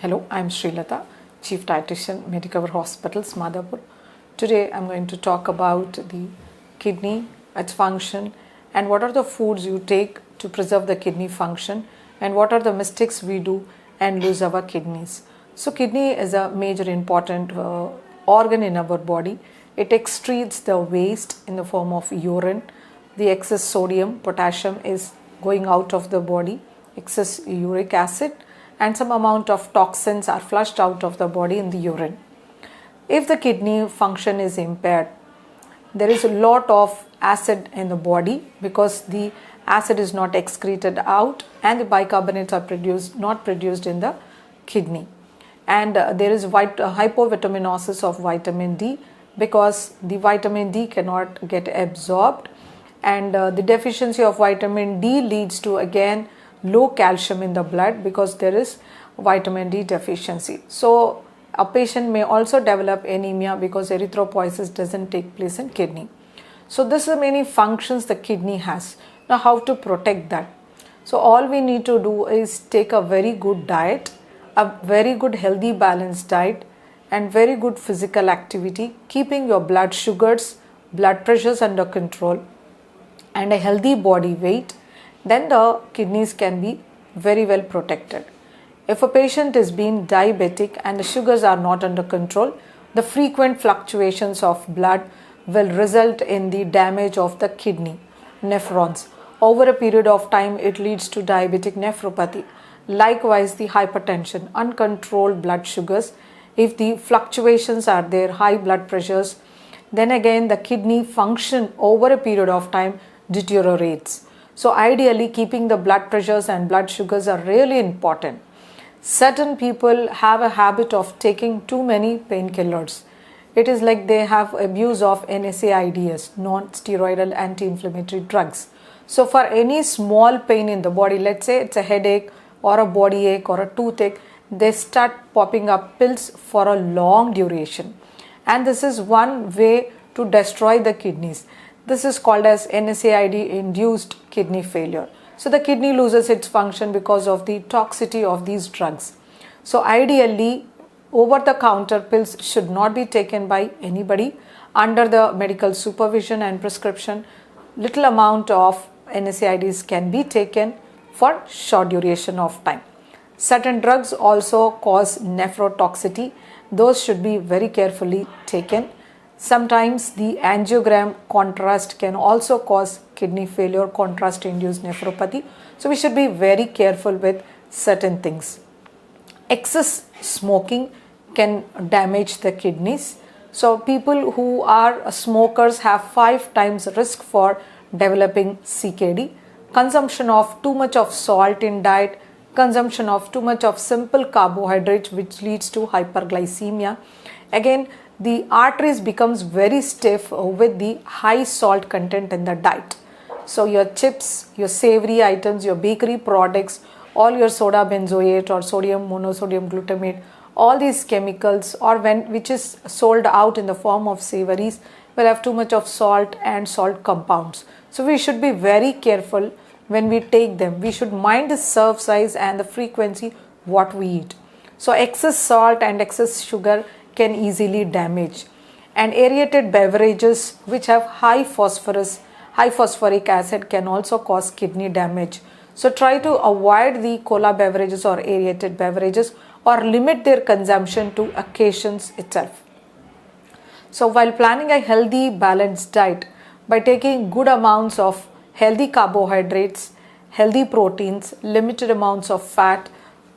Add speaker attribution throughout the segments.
Speaker 1: Hello, I'm Srilata, Chief Dietitian, Medicover Hospitals, Madhapur. Today I'm going to talk about the kidney, its function, and what are the foods you take to preserve the kidney function, and what are the mistakes we do and lose our kidneys. So kidney is a major important organ in our body. It excretes the waste in the form of urine. The excess sodium, potassium is going out of the body, excess uric acid, and some amount of toxins are flushed out of the body in the urine. If the kidney function is impaired, there is a lot of acid in the body because the acid is not excreted out and the bicarbonates are not produced in the kidney. And there is hypovitaminosis of vitamin D because the vitamin D cannot get absorbed, and the deficiency of vitamin D leads to again low calcium in the blood because there is vitamin D deficiency. So a patient may also develop anemia because erythropoiesis doesn't take place in kidney. So this is many functions the kidney has. Now how to protect that? So all we need to do is take a very good diet, a very good healthy balanced diet, and very good physical activity, keeping your blood sugars, blood pressures under control, and a healthy body weight. Then the kidneys can be very well protected. If a patient is being diabetic and the sugars are not under control, the frequent fluctuations of blood will result in the damage of the kidney nephrons. Over a period of time, it leads to diabetic nephropathy. Likewise, the hypertension, uncontrolled blood sugars, if the fluctuations are there, high blood pressures, then again the kidney function over a period of time deteriorates. So ideally, keeping the blood pressures and blood sugars are really important. Certain people have a habit of taking too many painkillers. It is like they have abuse of NSAIDs, non-steroidal anti-inflammatory drugs. So for any small pain in the body, let's say it's a headache or a body ache or a toothache, they start popping up pills for a long duration. And this is one way to destroy the kidneys. This is called as NSAID induced kidney failure. So the kidney loses its function because of the toxicity of these drugs. So ideally, over-the-counter pills should not be taken by anybody under the medical supervision and prescription. Little amount of NSAIDs can be taken for short duration of time. Certain drugs also cause nephrotoxicity. Those should be very carefully taken. Sometimes the angiogram contrast can also cause kidney failure, contrast-induced nephropathy. So we should be very careful with certain things. Excess smoking can damage the kidneys. So people who are smokers have 5 times risk for developing CKD. Consumption of too much of salt in diet, consumption of too much of simple carbohydrates which leads to hyperglycemia. Again, the arteries becomes very stiff with the high salt content in the diet. So your chips, your savory items, your bakery products, all your soda benzoate or sodium monosodium glutamate, all these chemicals or which is sold out in the form of savories will have too much of salt and salt compounds. So we should be very careful when we take them. We should mind the serve size and the frequency what we eat. So excess salt and excess sugar can easily damage, and aerated beverages which have high phosphoric acid can also cause kidney damage. So try to avoid the cola beverages or aerated beverages or limit their consumption to occasions itself. So while planning a healthy balanced diet by taking good amounts of healthy carbohydrates, healthy proteins, limited amounts of fat,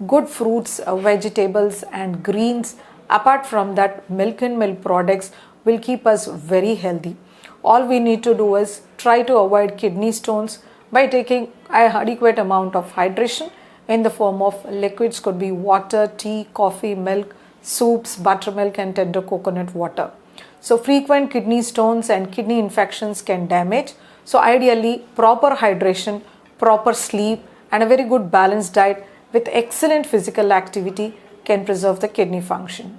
Speaker 1: good fruits, vegetables and greens. Apart from that, milk and milk products will keep us very healthy. All we need to do is try to avoid kidney stones by taking an adequate amount of hydration in the form of liquids, could be water, tea, coffee, milk, soups, buttermilk and tender coconut water. So frequent kidney stones and kidney infections can damage. So ideally, proper hydration, proper sleep and a very good balanced diet with excellent physical activity can preserve the kidney function.